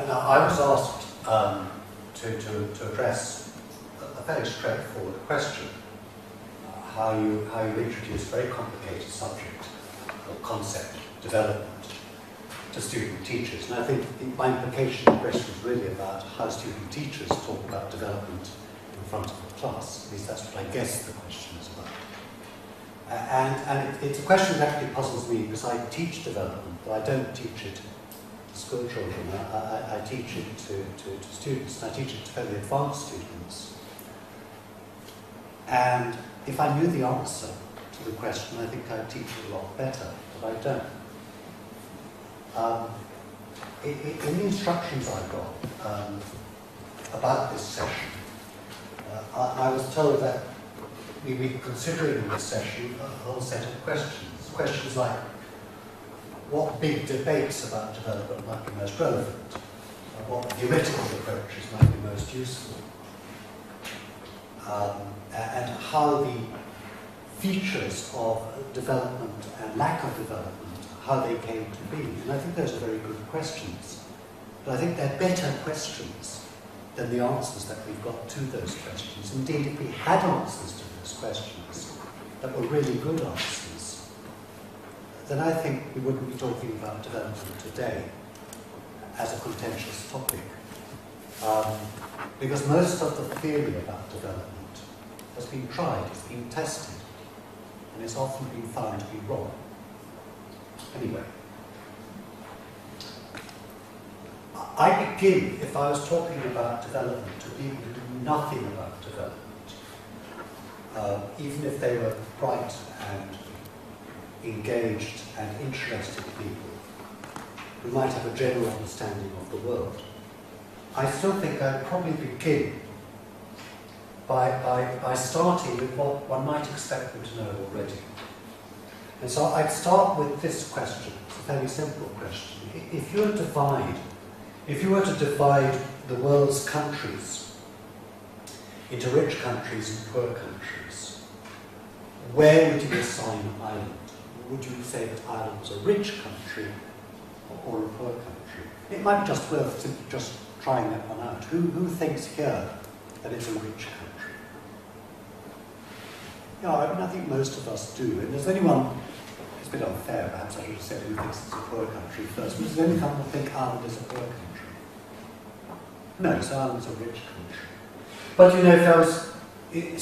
And I was asked to address a very straightforward question: how you introduce a very complicated subject or concept, development, to student teachers. And I think my implication of the question is really about how student teachers talk about development in front of the class. At least that's what I guess the question is about. And it's a question that actually puzzles me, because I teach development, but I don't teach it to school children. I teach it to students, and I teach it to fairly advanced students. And if I knew the answer to the question, I think I'd teach it a lot better, but I don't. In the instructions I got about this session, I was told that we'd be considering in this session a whole set of questions. Questions like, what big debates about development might be most relevant? What theoretical approaches might be most useful? And how the features of development and lack of development, how they came to be. And I think those are very good questions. But I think they're better questions than the answers that we've got to those questions. Indeed, if we had answers to those questions that were really good answers, then I think we wouldn't be talking about development today as a contentious topic. Because most of the theory about development has been tried, it's been tested, and it's often been found to be wrong. Anyway, I begin, if I was talking about development, to people who do nothing about development, even if they were bright and engaged and interested people who might have a general understanding of the world. I still think I'd probably begin by starting with what one might expect them to know already. And so I'd start with this question. It's a fairly simple question. If you were to divide the world's countries into rich countries and poor countries, where would you assign Ireland? Would you say that Ireland was a rich country or a poor country? It might be just worth simply just trying that one out. Who thinks here that it's a rich country? Yeah, I mean, I think most of us do. And does anyone, it's a bit unfair perhaps, I should have said who thinks it's a poor country first, but does anyone think Ireland is a poor country? No, so Ireland's a rich country. But you know, if I was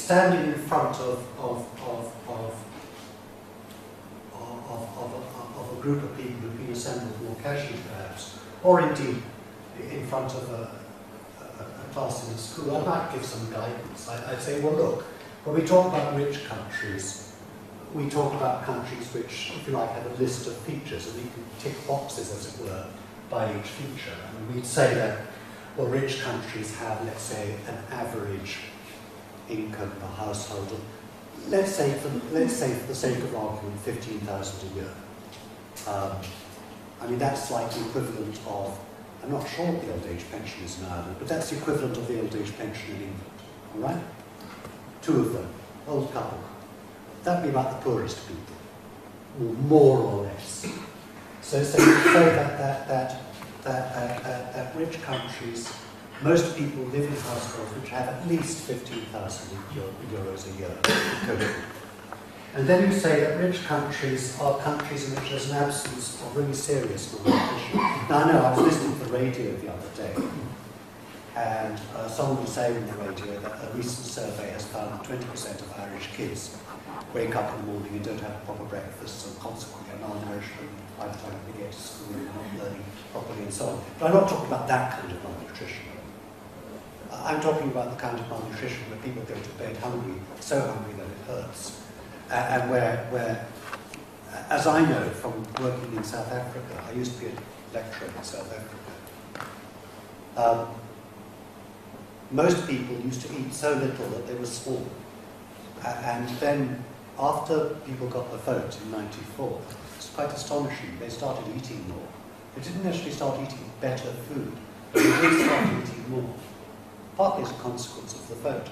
standing in front of a group of people who've been assembled more casually perhaps, or indeed in front of a class in a school, I might give some guidance. I'd say, well look, when we talk about rich countries, we talk about countries which, if you like, have a list of features, and you can tick boxes, as it were, by each feature. And we'd say that, well, rich countries have, let's say, an average income per household of, let's say for the sake of argument, 15,000 a year. I mean, that's like the equivalent of, I'm not sure what the old age pension is in Ireland, but that's the equivalent of the old age pension in England, all right? Two of them, old couple. That'd be about the poorest people, more or less. So you say that rich countries, most people live in households which have at least 15,000 euros a year. And then you say that rich countries are countries in which there's an absence of really serious malnutrition. Now I know, I was listening to the radio the other day, and someone was saying on the radio that a recent survey has found that 20% of Irish kids wake up in the morning and don't have a proper breakfast, and consequently are malnourished by the time they get to school and not learning properly and so on. But I'm not talking about that kind of malnutrition. I'm talking about the kind of malnutrition where people go to bed hungry, so hungry that it hurts. And where, as I know from working in South Africa, I used to be a lecturer in South Africa, most people used to eat so little that they were small. And then, after people got the vote in '94, it's quite astonishing, they started eating more. They didn't actually start eating better food, but they did start eating more, partly as a consequence of the vote.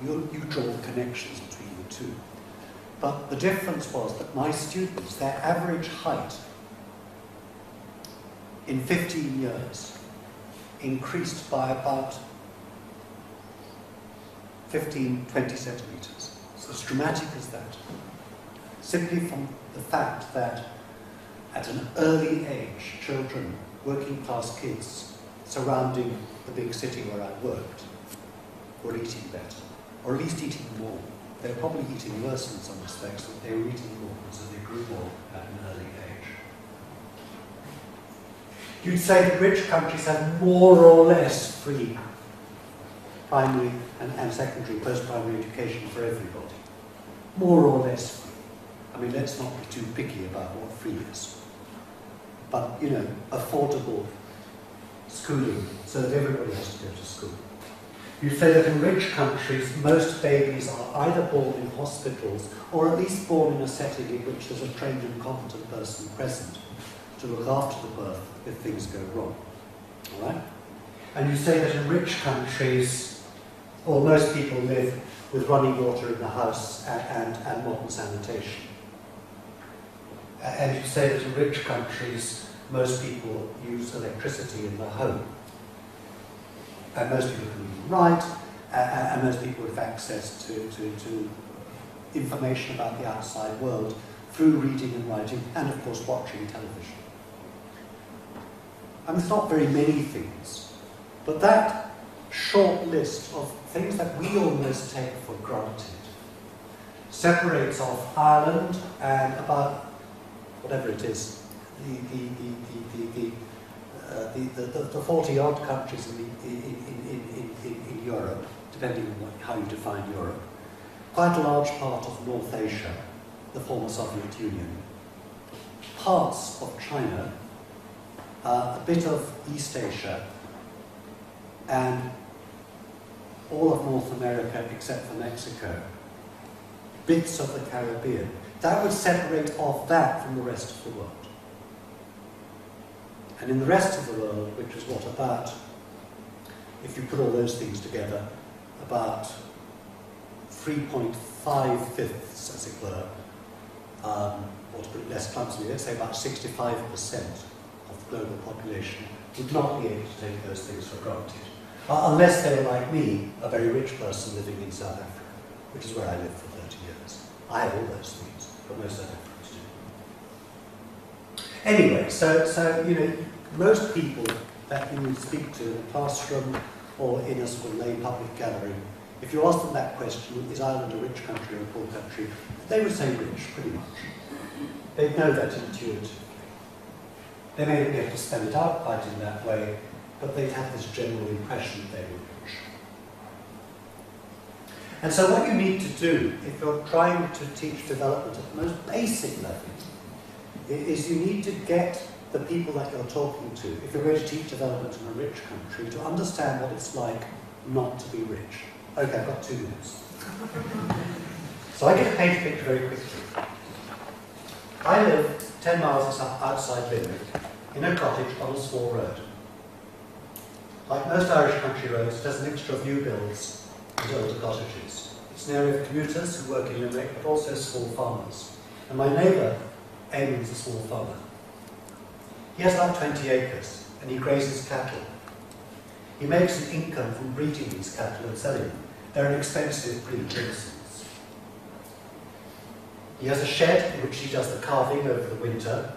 You draw connections between the two. But the difference was that my students, their average height in 15 years increased by about 15, 20 centimetres. So as dramatic as that. Simply from the fact that at an early age, children, working class kids surrounding the big city where I worked were eating better, or at least eating more. They were probably eating worse in some respects, but they were eating more because they grew more at an early age. You'd say that rich countries have more or less free primary and secondary, post-primary education for everybody. More or less free. I mean, let's not be too picky about what free is. But, you know, affordable schooling so that everybody has to go to school. You say that in rich countries, most babies are either born in hospitals or at least born in a setting in which there's a trained and competent person present to look after the birth if things go wrong. All right? And you say that in rich countries, or most people live with running water in the house and modern sanitation. And you say that in rich countries, most people use electricity in the home. And most people can read and write, and most people have access to information about the outside world through reading and writing, and of course watching television. And there's not very many things, but that short list of things that we almost take for granted separates off Ireland and about whatever it is, the 40-odd countries in Europe, depending on how you define Europe, quite a large part of North Asia, the former Soviet Union, parts of China, a bit of East Asia, and all of North America except for Mexico, bits of the Caribbean. That would separate off that from the rest of the world. And in the rest of the world, which is what, about, if you put all those things together, about 3.5 fifths, as it were, or to put it less clumsily, let's say about 65% of the global population would not be able to take those things for granted. Unless they were like me, a very rich person living in South Africa, which is where I lived for 30 years. I have all those things, but most South Africans do. Anyway, so you know, most people that you would speak to in a classroom or in a sort of lay public gathering, if you ask them that question, is Ireland a rich country or a poor country, they would say rich, pretty much. They'd know that intuitively. They may not be able to spell it out quite in that way, but they'd have this general impression that they were rich. And so what you need to do, if you're trying to teach development at the most basic level, is you need to get the people that you're talking to, if you're going to teach development in a rich country, to understand what it's like not to be rich. Okay, I've got 2 minutes. So I get to paint a picture very quickly. I live 10 miles outside Limerick, in a cottage on a small road. Like most Irish country roads, it has a mixture of new builds and older cottages. It's an area of commuters who work in Limerick, but also small farmers. And my neighbour, Eamon's a small farmer. He has about 20 acres, and he grazes cattle. He makes an income from breeding these cattle and selling them. They're an expensive breed, for instance. He has a shed in which he does the calving over the winter,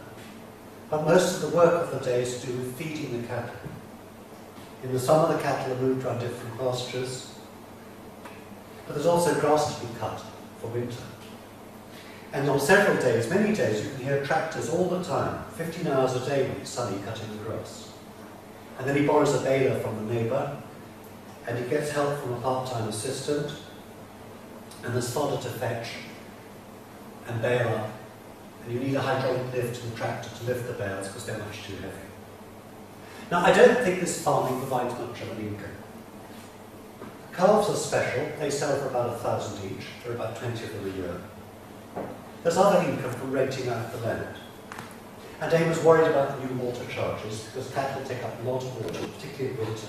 but most of the work of the day is to do with feeding the cattle. In the summer, the cattle are moved around different pastures, but there's also grass to be cut for winter. And on several days, many days, you can hear tractors all the time, 15 hours a day when it's sunny, cutting the grass. And then he borrows a baler from the neighbour, and he gets help from a part-time assistant, and there's fodder to fetch and bale up, and you need a hydraulic lift in the tractor to lift the bales because they're much too heavy. Now, I don't think this farming provides much of an income. Calves are special. They sell for about 1,000 each. There are about 20 of them a year. There's other income from renting out the land. And Dave was worried about the new water charges because cattle take up a lot of water, particularly in winter.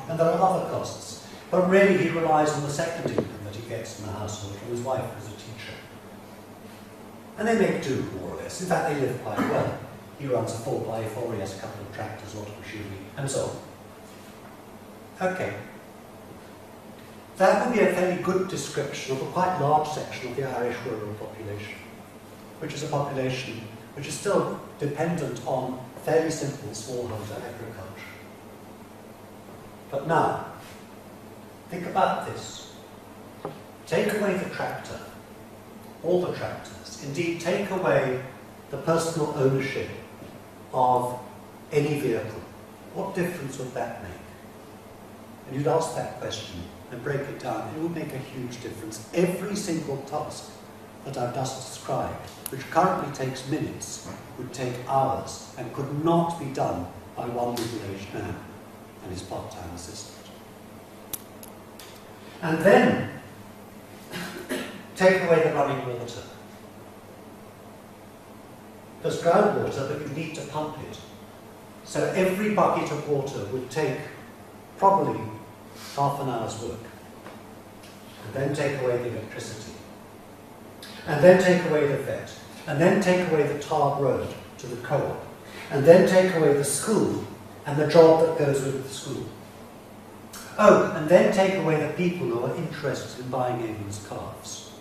And there are other costs. But really, he relies on the second income that he gets from the household from his wife, who's a teacher. And they make do, more or less. In fact, they live quite well. he runs a 4x4, he has a couple of tractors, a lot of machinery, and so on. Okay. That would be a fairly good description of a quite large section of the Irish rural population, which is a population which is still dependent on fairly simple smallholder agriculture. But now, think about this. Take away the tractor, all the tractors, indeed take away the personal ownership of any vehicle. What difference would that make? And you'd ask that question and break it down, it would make a huge difference. Every single task that I've just described, which currently takes minutes, would take hours and could not be done by one middle-aged man and his part-time assistant. And then, take away the running water. There's groundwater, but you need to pump it. So every bucket of water would take probably half an hour's work. And then take away the electricity. And then take away the vet. And then take away the tarred road to the co-op. And then take away the school and the job that goes with the school. Oh, and then take away the people who are interested in buying England's calves.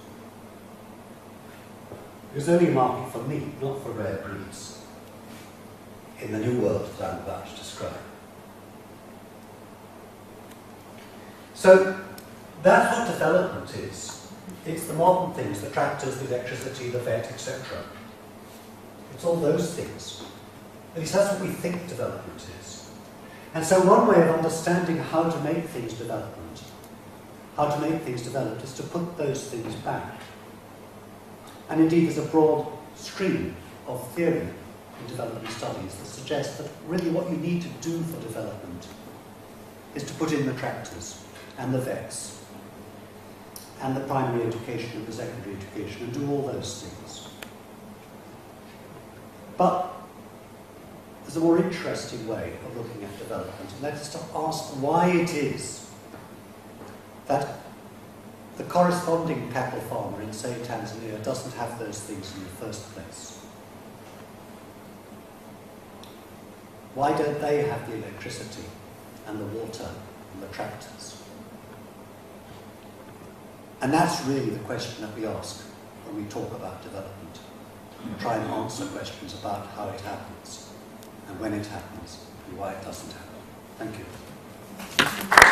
There's only a market for meat, not for rare breeds, in the new world that I'm about to describe. So, that's what development is. It's the modern things, the tractors, the electricity, the vet, etc. It's all those things. At least that's what we think development is. And so one way of understanding how to make things develop is to put those things back. And indeed there's a broad stream of theory in development studies that suggests that really what you need to do for development is to put in the tractors and the vets and the primary education and the secondary education and do all those things. But there's a more interesting way of looking at development, and that is to ask why it is that the corresponding cattle farmer in, say, Tanzania doesn't have those things in the first place. Why don't they have the electricity and the water and the tractors? And that's really the question that we ask when we talk about development. We try and answer questions about how it happens, and when it happens, and why it doesn't happen. Thank you.